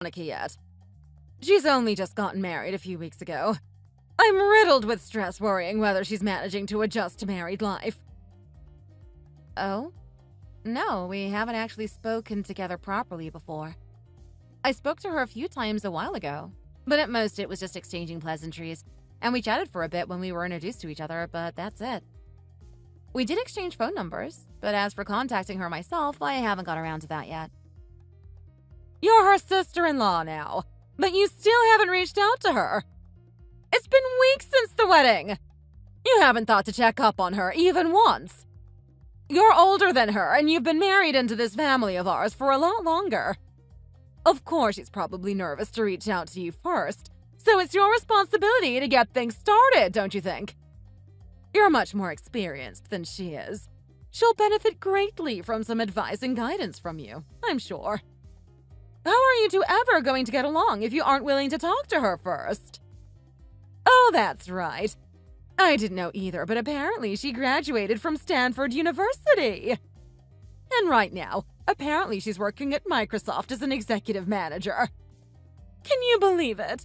Veronica yet. She's only just gotten married a few weeks ago. I'm riddled with stress worrying whether she's managing to adjust to married life. Oh? No, we haven't actually spoken together properly before. I spoke to her a few times a while ago, but at most it was just exchanging pleasantries, and we chatted for a bit when we were introduced to each other, but that's it. We did exchange phone numbers, but as for contacting her myself, I haven't got around to that yet. You're her sister-in-law now, but you still haven't reached out to her. It's been weeks since the wedding. You haven't thought to check up on her even once. You're older than her, and you've been married into this family of ours for a lot longer. Of course, she's probably nervous to reach out to you first, so it's your responsibility to get things started, don't you think? You're much more experienced than she is. She'll benefit greatly from some advice and guidance from you, I'm sure. How are you two ever going to get along if you aren't willing to talk to her first? Oh, that's right. I didn't know either, but apparently she graduated from Stanford University. And right now, apparently she's working at Microsoft as an executive manager. Can you believe it?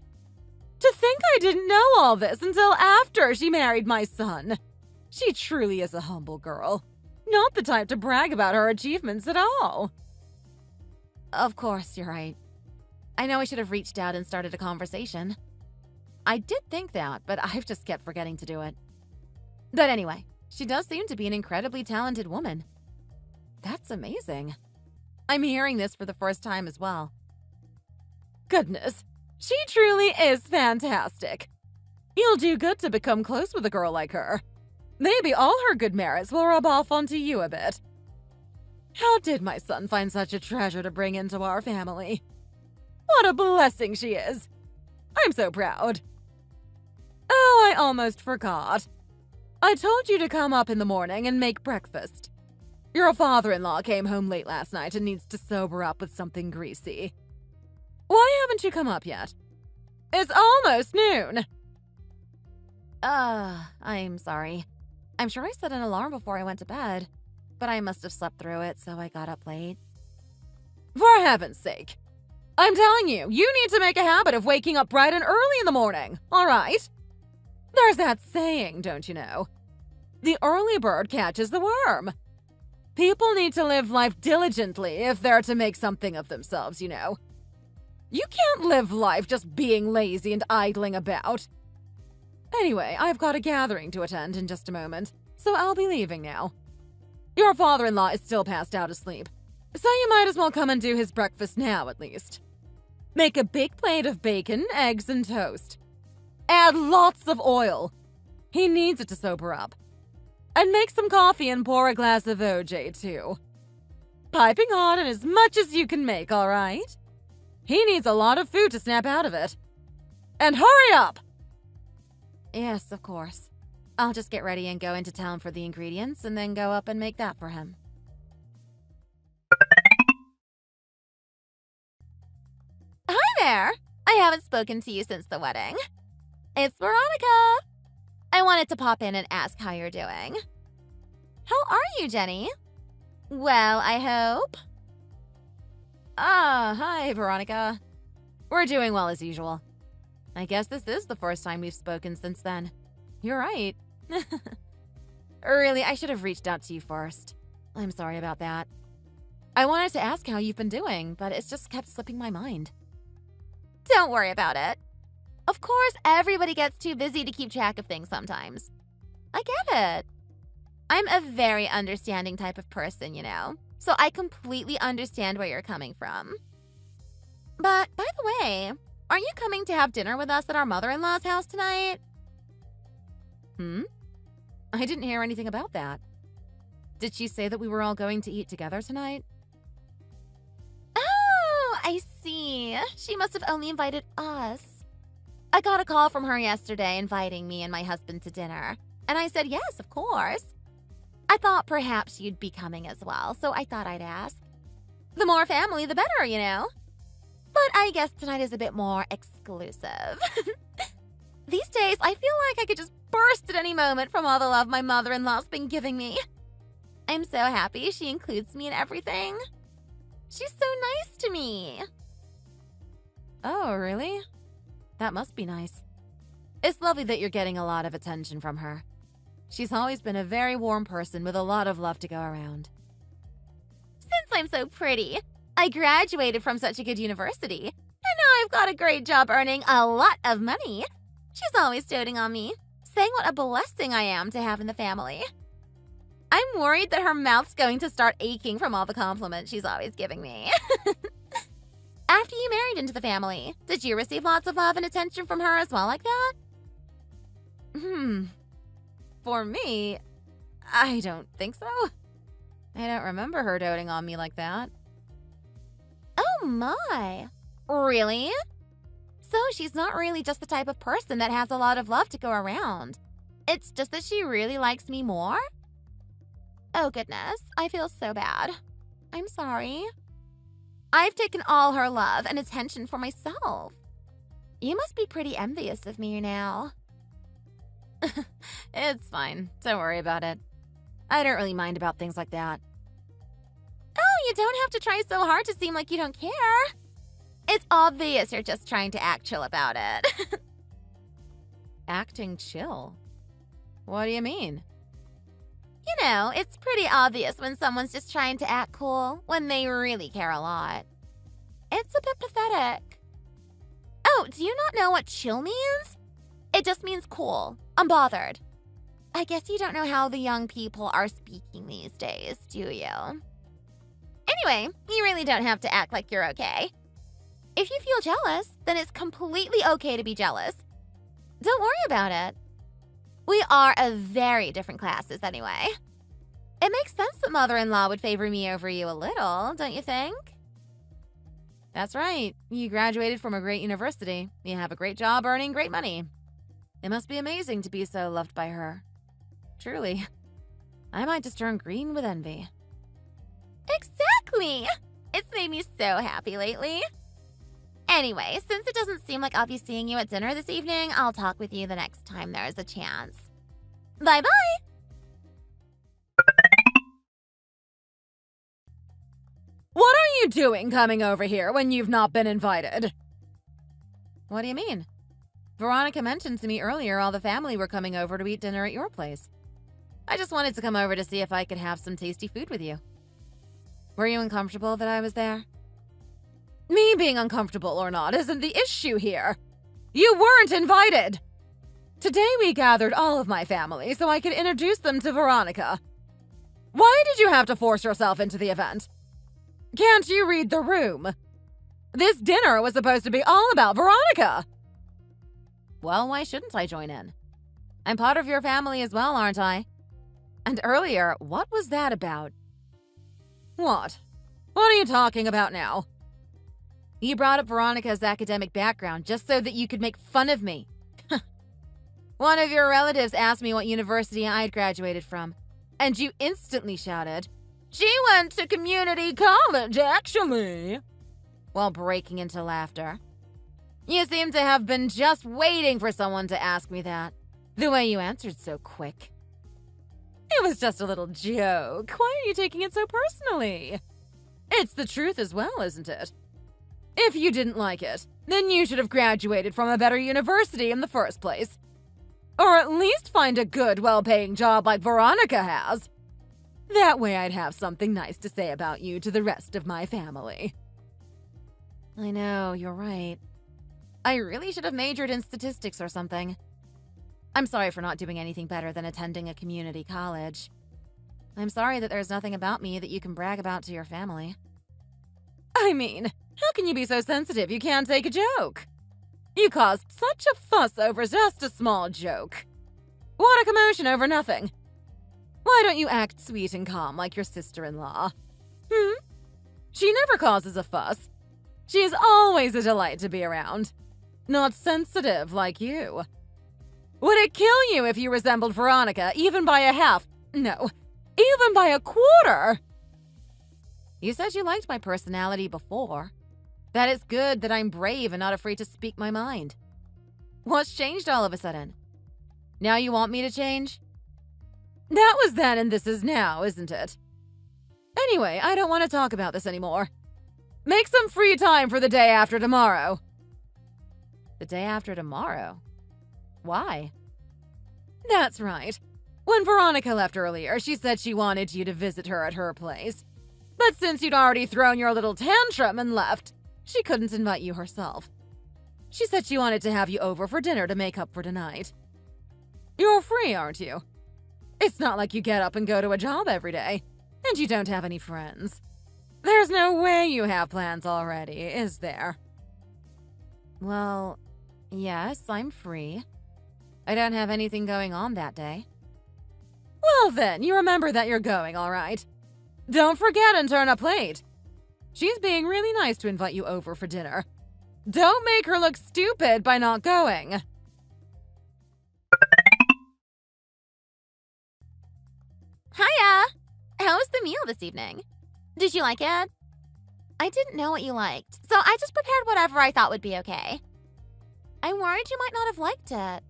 To think I didn't know all this until after she married my son. She truly is a humble girl. Not the type to brag about her achievements at all. Of course, you're right. I know I should have reached out and started a conversation. I did think that, but I've just kept forgetting to do it. But anyway, she does seem to be an incredibly talented woman. That's amazing. I'm hearing this for the first time as well. Goodness, she truly is fantastic. You'll do good to become close with a girl like her. Maybe all her good merits will rub off onto you a bit. How did my son find such a treasure to bring into our family? What a blessing she is. I'm so proud. Oh, I almost forgot. I told you to come up in the morning and make breakfast. Your father-in-law came home late last night and needs to sober up with something greasy. Why haven't you come up yet? It's almost noon. I'm sorry. I'm sure I set an alarm before I went to bed, but I must have slept through it, so I got up late. For heaven's sake. I'm telling you, you need to make a habit of waking up bright and early in the morning, all right? There's that saying, don't you know? The early bird catches the worm. People need to live life diligently if they're to make something of themselves, you know. You can't live life just being lazy and idling about. Anyway, I've got a gathering to attend in just a moment, so I'll be leaving now. Your father-in-law is still passed out asleep, so you might as well come and do his breakfast now at least. Make a big plate of bacon, eggs, and toast. Add lots of oil. He needs it to sober up. And make some coffee and pour a glass of OJ, too. Piping hot and as much as you can make, all right? He needs a lot of food to snap out of it. And hurry up! Yes, of course. I'll just get ready and go into town for the ingredients and then go up and make that for him. Hi there! I haven't spoken to you since the wedding. It's Veronica! I wanted to pop in and ask how you're doing. How are you, Jenny? Well, I hope. Hi, Veronica. We're doing well as usual. I guess this is the first time we've spoken since then. You're right. Really, I should have reached out to you first. I'm sorry about that. I wanted to ask how you've been doing, but it's just kept slipping my mind. Don't worry about it. Of course, everybody gets too busy to keep track of things sometimes. I get it. I'm a very understanding type of person, you know, so I completely understand where you're coming from. But, by the way, aren't you coming to have dinner with us at our mother-in-law's house tonight? I didn't hear anything about that. Did she say that we were all going to eat together tonight? Oh, I see. She must have only invited us. I got a call from her yesterday inviting me and my husband to dinner, and I said yes, of course. I thought perhaps you'd be coming as well, so I thought I'd ask. The more family, the better, you know. But I guess tonight is a bit more exclusive. These days, I feel like I could just burst at any moment from all the love my mother-in-law's been giving me. I'm so happy she includes me in everything. She's so nice to me. Oh, really? That must be nice. It's lovely that you're getting a lot of attention from her. She's always been a very warm person with a lot of love to go around. Since I'm so pretty, I graduated from such a good university, and now I've got a great job earning a lot of money. She's always doting on me, saying what a blessing I am to have in the family. I'm worried that her mouth's going to start aching from all the compliments she's always giving me. After you married into the family, did you receive lots of love and attention from her as well like that? For me, I don't think so. I don't remember her doting on me like that. Oh my. Really? So she's not really just the type of person that has a lot of love to go around. It's just that she really likes me more? Oh goodness, I feel so bad. I'm sorry. I've taken all her love and attention for myself. You must be pretty envious of me now. It's fine. Don't worry about it. I don't really mind about things like that. Oh, you don't have to try so hard to seem like you don't care. It's obvious you're just trying to act chill about it. Acting chill? What do you mean? You know, it's pretty obvious when someone's just trying to act cool when they really care a lot. It's a bit pathetic. Oh, do you not know what chill means? It just means cool, unbothered. I guess you don't know how the young people are speaking these days, do you? Anyway, you really don't have to act like you're okay. If you feel jealous, then it's completely okay to be jealous. Don't worry about it. We are of very different classes anyway. It makes sense that mother-in-law would favor me over you a little, don't you think? That's right. You graduated from a great university. You have a great job earning great money. It must be amazing to be so loved by her. Truly. I might just turn green with envy. Exactly! It's made me so happy lately. Anyway, since it doesn't seem like I'll be seeing you at dinner this evening, I'll talk with you the next time there's a chance. Bye-bye! What are you doing coming over here when you've not been invited? What do you mean? Veronica mentioned to me earlier all the family were coming over to eat dinner at your place. I just wanted to come over to see if I could have some tasty food with you. Were you uncomfortable that I was there? Me being uncomfortable or not isn't the issue here. You weren't invited! Today we gathered all of my family so I could introduce them to Veronica. Why did you have to force yourself into the event? Can't you read the room? This dinner was supposed to be all about Veronica. Well, why shouldn't I join in? I'm part of your family as well, aren't I? And earlier, what was that about? What? What are you talking about now? You brought up Veronica's academic background just so that you could make fun of me. One of your relatives asked me what university I'd graduated from, and you instantly shouted, "She went to community college, actually," while breaking into laughter. You seem to have been just waiting for someone to ask me that, the way you answered so quick. It was just a little joke. Why are you taking it so personally? It's the truth as well, isn't it? If you didn't like it, then you should have graduated from a better university in the first place. Or at least find a good, well-paying job like Veronica has. That way I'd have something nice to say about you to the rest of my family. I know, you're right. I really should have majored in statistics or something. I'm sorry for not doing anything better than attending a community college. I'm sorry that there's nothing about me that you can brag about to your family. I mean, how can you be so sensitive you can't take a joke? You caused such a fuss over just a small joke. What a commotion over nothing. Why don't you act sweet and calm like your sister-in-law? She never causes a fuss. She's always a delight to be around. Not sensitive like you. Would it kill you if you resembled Veronica even by a half? No, even by a quarter? You said you liked my personality before. That it's good that I'm brave and not afraid to speak my mind. What's changed all of a sudden? Now you want me to change? That was then and this is now, isn't it? Anyway, I don't want to talk about this anymore. Make some free time for the day after tomorrow. The day after tomorrow? Why? That's right. When Veronica left earlier, she said she wanted you to visit her at her place. But since you'd already thrown your little tantrum and left, she couldn't invite you herself. She said she wanted to have you over for dinner to make up for tonight. You're free, aren't you? It's not like you get up and go to a job every day, and you don't have any friends. There's no way you have plans already, is there? Well, yes, I'm free. I don't have anything going on that day. Well then, you remember that you're going, all right? Don't forget and turn up late. She's being really nice to invite you over for dinner. Don't make her look stupid by not going. Hiya! How was the meal this evening? Did you like it? I didn't know what you liked, so I just prepared whatever I thought would be okay. I'm worried you might not have liked it.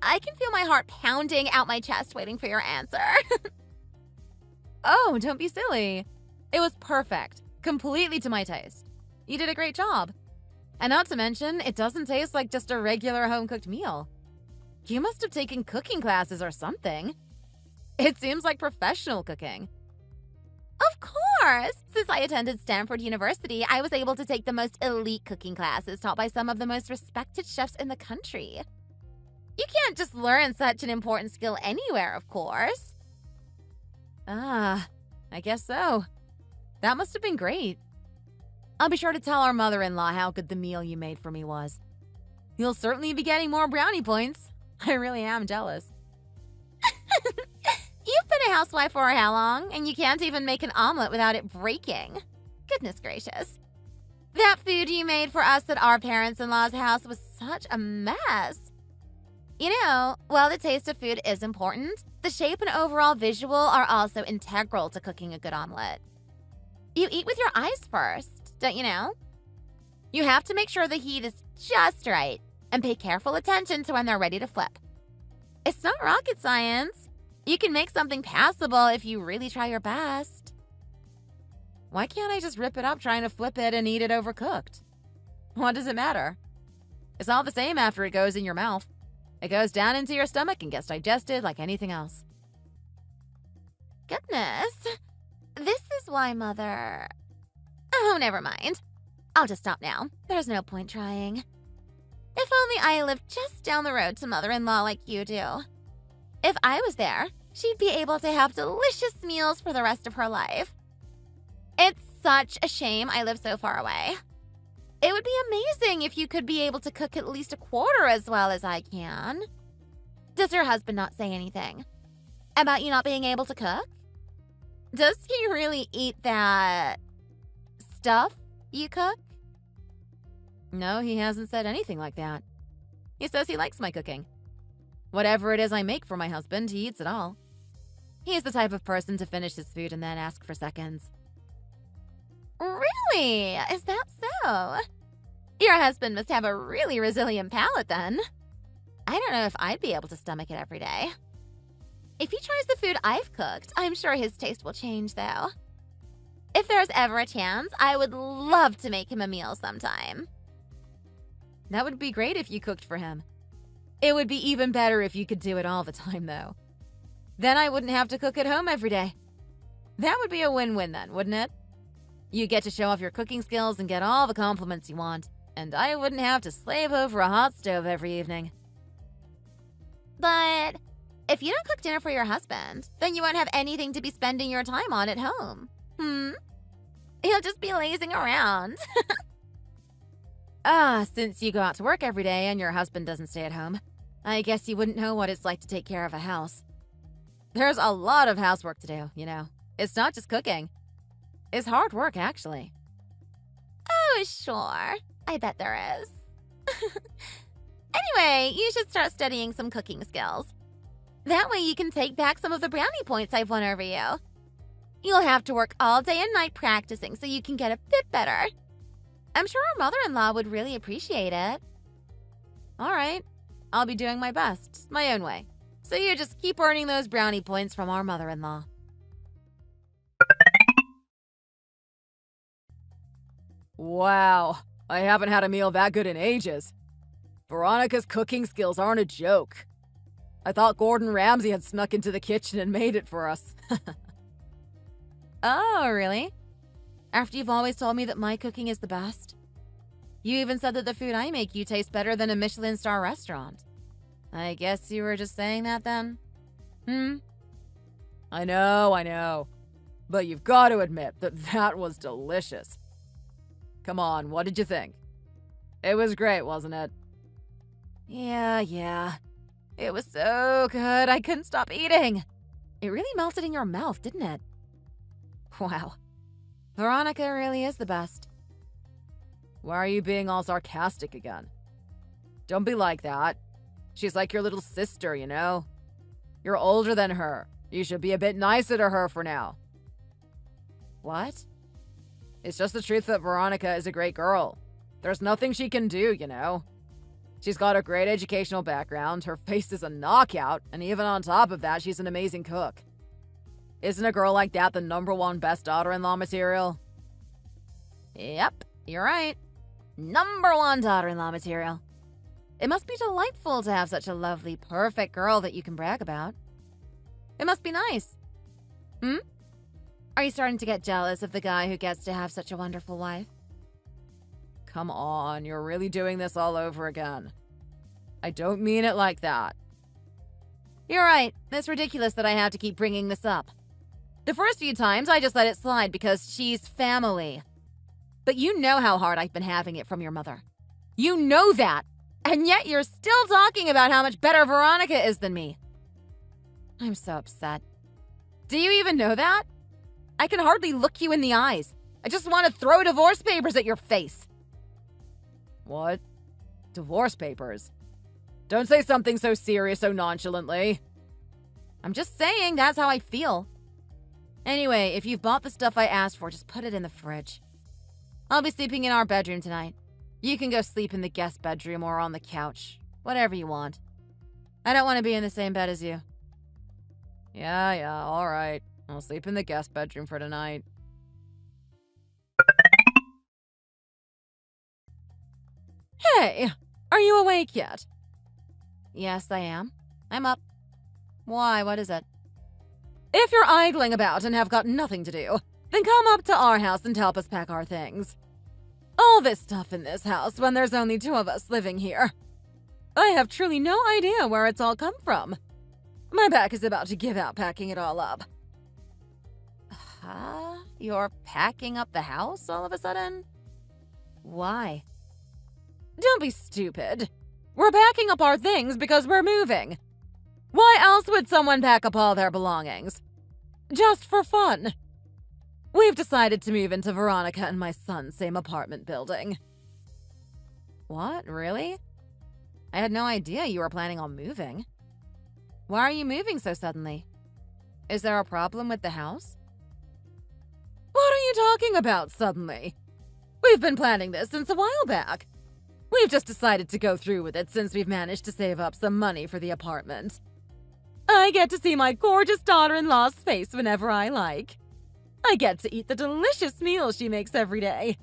I can feel my heart pounding out my chest waiting for your answer. Oh, don't be silly. It was perfect. Completely to my taste. You did a great job. And not to mention, it doesn't taste like just a regular home-cooked meal. You must have taken cooking classes or something. It seems like professional cooking. Of course! Since I attended Stanford University, I was able to take the most elite cooking classes taught by some of the most respected chefs in the country. You can't just learn such an important skill anywhere, of course. Ah, I guess so. That must have been great. I'll be sure to tell our mother-in-law how good the meal you made for me was. You'll certainly be getting more brownie points. I really am jealous. You've been a housewife for how long, and you can't even make an omelet without it breaking? Goodness gracious. That food you made for us at our parents-in-law's house was such a mess. You know, while the taste of food is important, the shape and overall visual are also integral to cooking a good omelet. You eat with your eyes first, don't you know? You have to make sure the heat is just right and pay careful attention to when they're ready to flip. It's not rocket science. You can make something passable if you really try your best. Why can't I just rip it up trying to flip it and eat it overcooked? What does it matter? It's all the same after it goes in your mouth. It goes down into your stomach and gets digested like anything else. Goodness. This is why Mother... Oh, never mind. I'll just stop now. There's no point trying. If only I lived just down the road to Mother-in-law like you do. If I was there, she'd be able to have delicious meals for the rest of her life. It's such a shame I live so far away. It would be amazing if you could be able to cook at least a quarter as well as I can. Does your husband not say anything about you not being able to cook? Does he really eat that stuff you cook? No, he hasn't said anything like that. He says he likes my cooking. Whatever it is I make for my husband, he eats it all. He's the type of person to finish his food and then ask for seconds. Really? Is that so? Your husband must have a really resilient palate then. I don't know if I'd be able to stomach it every day. If he tries the food I've cooked, I'm sure his taste will change though. If there's ever a chance, I would love to make him a meal sometime. That would be great if you cooked for him. It would be even better if you could do it all the time though. Then I wouldn't have to cook at home every day. That would be a win-win then, wouldn't it? You get to show off your cooking skills and get all the compliments you want, and I wouldn't have to slave over a hot stove every evening. But if you don't cook dinner for your husband, then you won't have anything to be spending your time on at home. He'll just be lazing around. Since you go out to work every day and your husband doesn't stay at home, I guess you wouldn't know what it's like to take care of a house. There's a lot of housework to do, you know. It's not just cooking. It's hard work, actually. Oh, sure. I bet there is. Anyway, you should start studying some cooking skills. That way you can take back some of the brownie points I've won over you. You'll have to work all day and night practicing so you can get a bit better. I'm sure our mother-in-law would really appreciate it. All right. I'll be doing my best, my own way. So you just keep earning those brownie points from our mother-in-law. Wow, I haven't had a meal that good in ages. Veronica's cooking skills aren't a joke. I thought Gordon Ramsay had snuck into the kitchen and made it for us. Oh, really? After you've always told me that my cooking is the best? You even said that the food I make you tastes better than a Michelin star restaurant. I guess you were just saying that then? I know. But you've got to admit that was delicious. Come on, what did you think? It was great, wasn't it? Yeah. It was so good, I couldn't stop eating. It really melted in your mouth, didn't it? Wow. Veronica really is the best. Why are you being all sarcastic again? Don't be like that. She's like your little sister, you know? You're older than her. You should be a bit nicer to her for now. What? It's just the truth that Veronica is a great girl. There's nothing she can do, you know? She's got a great educational background, her face is a knockout, and even on top of that, she's an amazing cook. Isn't a girl like that the #1 best daughter-in-law material? Yep, you're right. #1 daughter-in-law material. It must be delightful to have such a lovely, perfect girl that you can brag about. It must be nice. Are you starting to get jealous of the guy who gets to have such a wonderful wife? Come on, you're really doing this all over again. I don't mean it like that. You're right. It's ridiculous that I have to keep bringing this up. The first few times, I just let it slide because she's family. But you know how hard I've been having it from your mother. You know that. And yet you're still talking about how much better Veronica is than me. I'm so upset. Do you even know that? I can hardly look you in the eyes. I just want to throw divorce papers at your face. What? Divorce papers? Don't say something so serious so nonchalantly. I'm just saying that's how I feel. Anyway, if you've bought the stuff I asked for, just put it in the fridge. I'll be sleeping in our bedroom tonight. You can go sleep in the guest bedroom or on the couch. Whatever you want. I don't want to be in the same bed as you. Yeah, all right. I'll sleep in the guest bedroom for tonight. Hey, are you awake yet? Yes, I am. I'm up. Why, what is it? If you're idling about and have got nothing to do, then come up to our house and help us pack our things. All this stuff in this house when there's only 2 of us living here. I have truly no idea where it's all come from. My back is about to give out packing it all up. You're packing up the house all of a sudden? Why? Don't be stupid. We're packing up our things because we're moving. Why else would someone pack up all their belongings? Just for fun. We've decided to move into Veronica and my son's same apartment building. What? Really? I had no idea you were planning on moving. Why are you moving so suddenly? Is there a problem with the house? What are you talking about suddenly? We've been planning this since a while back. We've just decided to go through with it since we've managed to save up some money for the apartment. I get to see my gorgeous daughter-in-law's face whenever I like. I get to eat the delicious meals she makes every day.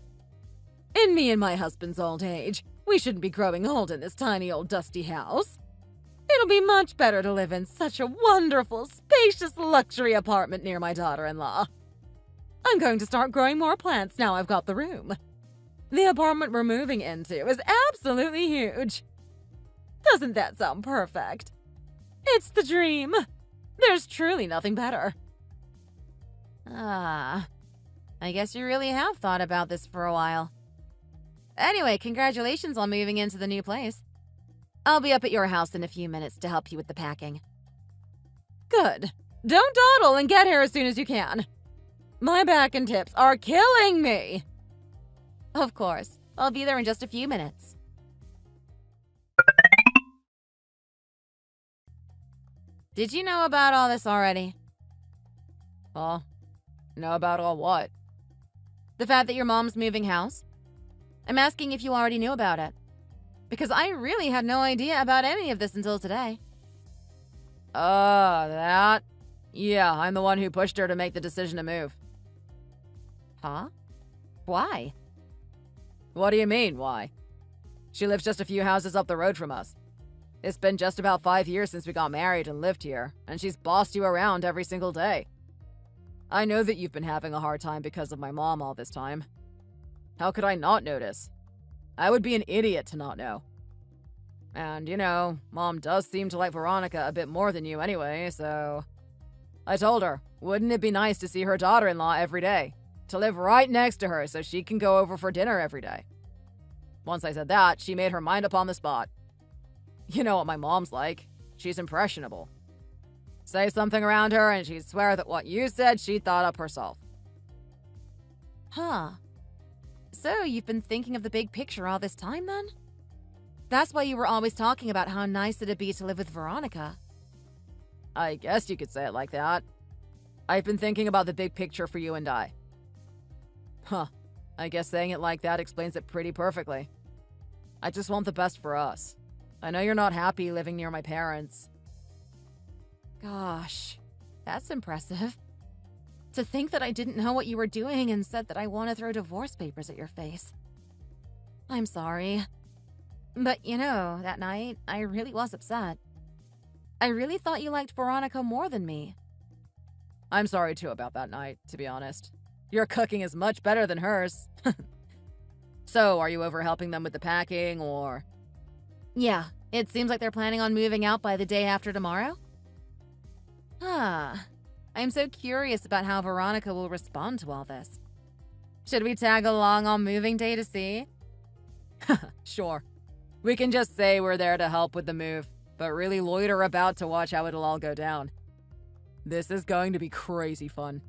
In me and my husband's old age, we shouldn't be growing old in this tiny old dusty house. It'll be much better to live in such a wonderful, spacious luxury apartment near my daughter-in-law. I'm going to start growing more plants now I've got the room. The apartment we're moving into is absolutely huge. Doesn't that sound perfect? It's the dream. There's truly nothing better. I guess you really have thought about this for a while. Anyway, congratulations on moving into the new place. I'll be up at your house in a few minutes to help you with the packing. Good. Don't dawdle and get here as soon as you can. My back and tips are killing me. Of course. I'll be there in just a few minutes. Did you know about all this already? Know about all what? The fact that your mom's moving house? I'm asking if you already knew about it. Because I really had no idea about any of this until today. That? Yeah, I'm the one who pushed her to make the decision to move. Huh? Why? What do you mean, why? She lives just a few houses up the road from us. It's been just about 5 years since we got married and lived here, and she's bossed you around every single day. I know that you've been having a hard time because of my mom all this time. How could I not notice? I would be an idiot to not know. And, you know, Mom does seem to like Veronica a bit more than you anyway, so... I told her, wouldn't it be nice to see her daughter-in-law every day? To live right next to her so she can go over for dinner every day. Once I said that, she made her mind up on the spot. You know what my mom's like. She's impressionable. Say something around her and she'd swear that what you said she'd thought up herself. Huh. So you've been thinking of the big picture all this time, then? That's why you were always talking about how nice it'd be to live with Veronica. I guess you could say it like that. I've been thinking about the big picture for you and I. Huh. I guess saying it like that explains it pretty perfectly. I just want the best for us. I know you're not happy living near my parents. Gosh, that's impressive. To think that I didn't know what you were doing and said that I want to throw divorce papers at your face. I'm sorry. But you know, that night, I really was upset. I really thought you liked Veronica more than me. I'm sorry too about that night, to be honest. Your cooking is much better than hers. So, are you over helping them with the packing, or...? Yeah, it seems like they're planning on moving out by the day after tomorrow. I'm so curious about how Veronica will respond to all this. Should we tag along on moving day to see? Sure. We can just say we're there to help with the move, but really loiter about to watch how it'll all go down. This is going to be crazy fun.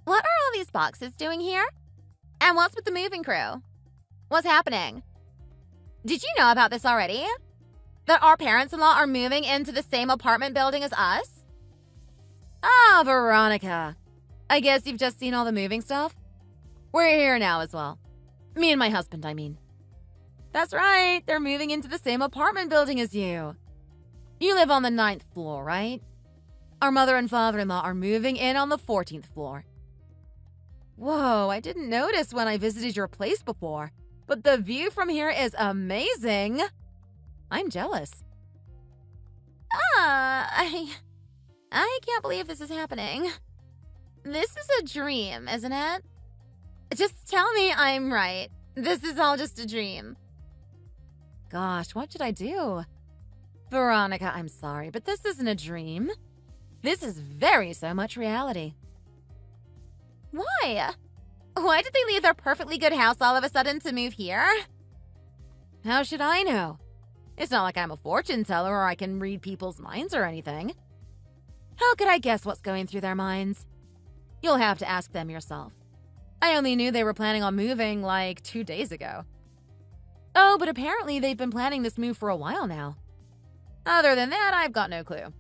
What are all these boxes doing here? And what's with the moving crew? What's happening? Did you know about this already? That our parents-in-law are moving into the same apartment building as us? Ah, Veronica. I guess you've just seen all the moving stuff? We're here now as well. Me and my husband, I mean. That's right, they're moving into the same apartment building as you. You live on the 9th floor, right? Our mother and father-in-law are moving in on the 14th floor. Whoa, I didn't notice when I visited your place before, but the view from here is amazing. I'm jealous. I can't believe this is happening. This is a dream, isn't it? Just tell me I'm right. This is all just a dream. Gosh, what did I do? Veronica, I'm sorry, but this isn't a dream. This is very so much reality. Why? Why did they leave their perfectly good house all of a sudden to move here? How should I know? It's not like I'm a fortune teller or I can read people's minds or anything. How could I guess what's going through their minds? You'll have to ask them yourself. I only knew they were planning on moving like 2 days ago. Oh, but apparently they've been planning this move for a while now. Other than that, I've got no clue.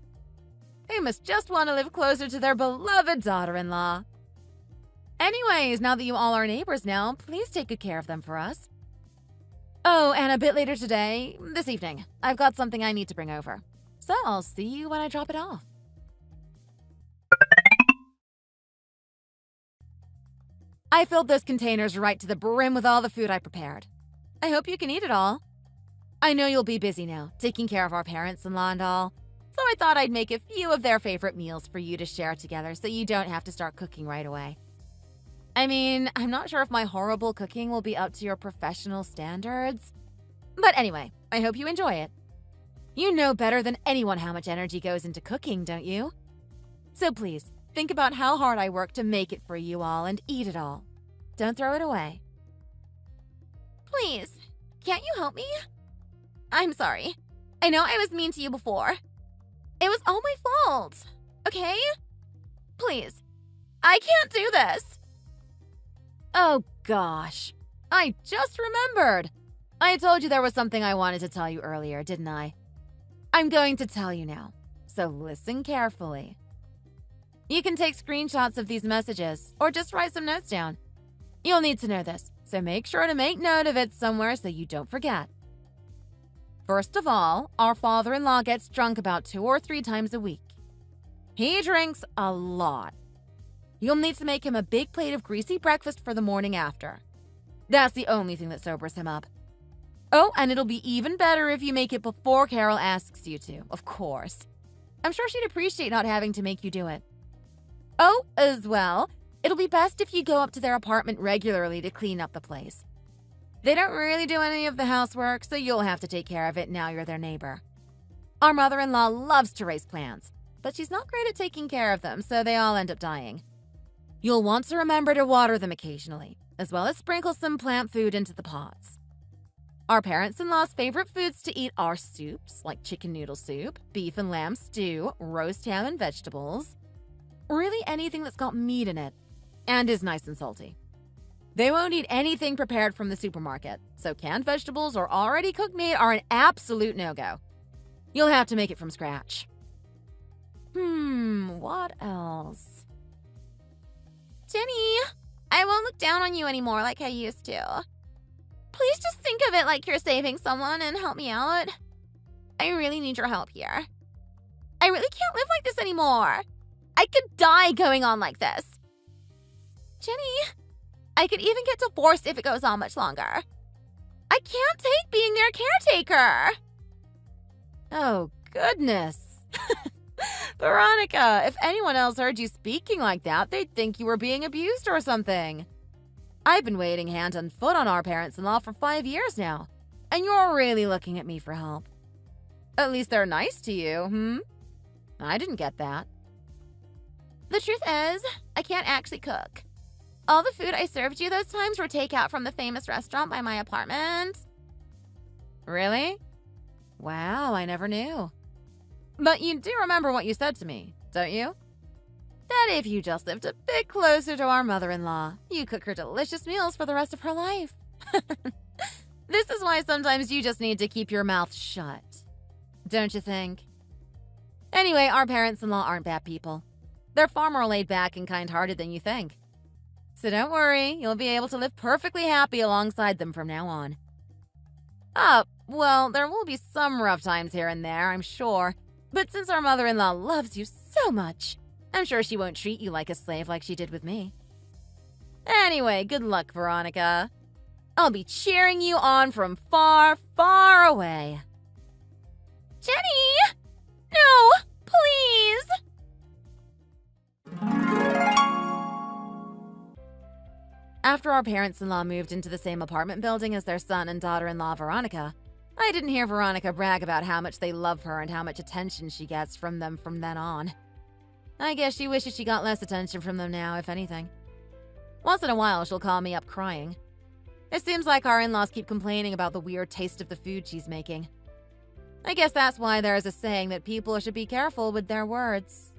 They must just want to live closer to their beloved daughter-in-law. Anyways, now that you all are neighbors now, please take good care of them for us. Oh, and a bit later today, this evening, I've got something I need to bring over. So I'll see you when I drop it off. I filled those containers right to the brim with all the food I prepared. I hope you can eat it all. I know you'll be busy now, taking care of our parents-in-law and all, so I thought I'd make a few of their favorite meals for you to share together so you don't have to start cooking right away. I mean, I'm not sure if my horrible cooking will be up to your professional standards. But anyway, I hope you enjoy it. You know better than anyone how much energy goes into cooking, don't you? So please, think about how hard I work to make it for you all and eat it all. Don't throw it away. Please, can't you help me? I'm sorry. I know I was mean to you before. It was all my fault, okay? Please, I can't do this. Oh gosh, I just remembered. I told you there was something I wanted to tell you earlier, didn't I? I'm going to tell you now, so listen carefully. You can take screenshots of these messages, or just write some notes down. You'll need to know this, so make sure to make note of it somewhere so you don't forget. First of all, our father-in-law gets drunk about 2 or 3 times a week. He drinks a lot. You'll need to make him a big plate of greasy breakfast for the morning after. That's the only thing that sobers him up. Oh, and it'll be even better if you make it before Carol asks you to, of course. I'm sure she'd appreciate not having to make you do it. Oh, as well, it'll be best if you go up to their apartment regularly to clean up the place. They don't really do any of the housework, so you'll have to take care of it now you're their neighbor. Our mother-in-law loves to raise plants, but she's not great at taking care of them, so they all end up dying. You'll want to remember to water them occasionally, as well as sprinkle some plant food into the pots. Our parents-in-law's favorite foods to eat are soups, like chicken noodle soup, beef and lamb stew, roast ham and vegetables. Really anything that's got meat in it, and is nice and salty. They won't eat anything prepared from the supermarket, so canned vegetables or already cooked meat are an absolute no-go. You'll have to make it from scratch. What else? Jenny, I won't look down on you anymore like I used to. Please just think of it like you're saving someone and help me out. I really need your help here. I really can't live like this anymore. I could die going on like this. Jenny, I could even get divorced if it goes on much longer. I can't take being their caretaker. Oh, goodness. Veronica, if anyone else heard you speaking like that, they'd think you were being abused or something. I've been waiting hand and foot on our parents-in-law for 5 years now, and you're really looking at me for help. At least they're nice to you, I didn't get that. The truth is, I can't actually cook. All the food I served you those times were takeout from the famous restaurant by my apartment. Really? Wow, I never knew. But you do remember what you said to me, don't you? That if you just lived a bit closer to our mother-in-law, you cook her delicious meals for the rest of her life. This is why sometimes you just need to keep your mouth shut. Don't you think? Anyway, our parents-in-law aren't bad people. They're far more laid back and kind-hearted than you think. So don't worry, you'll be able to live perfectly happy alongside them from now on. Well, there will be some rough times here and there, I'm sure. But since our mother-in-law loves you so much, I'm sure she won't treat you like a slave like she did with me. Anyway, good luck, Veronica. I'll be cheering you on from far, far away. Jenny! No! Please! After our parents-in-law moved into the same apartment building as their son and daughter-in-law, Veronica, I didn't hear Veronica brag about how much they love her and how much attention she gets from them from then on. I guess she wishes she got less attention from them now, if anything. Once in a while, she'll call me up crying. It seems like our in-laws keep complaining about the weird taste of the food she's making. I guess that's why there is a saying that people should be careful with their words.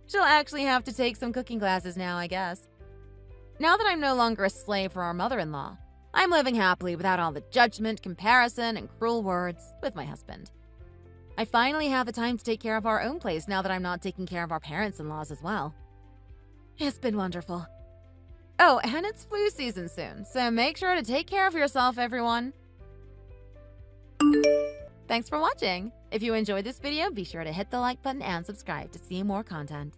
She'll actually have to take some cooking classes now, I guess. Now that I'm no longer a slave for our mother-in-law, I'm living happily without all the judgment, comparison, and cruel words with my husband. I finally have the time to take care of our own place now that I'm not taking care of our parents-in-laws as well. It's been wonderful. Oh, and it's flu season soon, so make sure to take care of yourself, everyone. Thanks for watching. If you enjoyed this video, be sure to hit the like button and subscribe to see more content.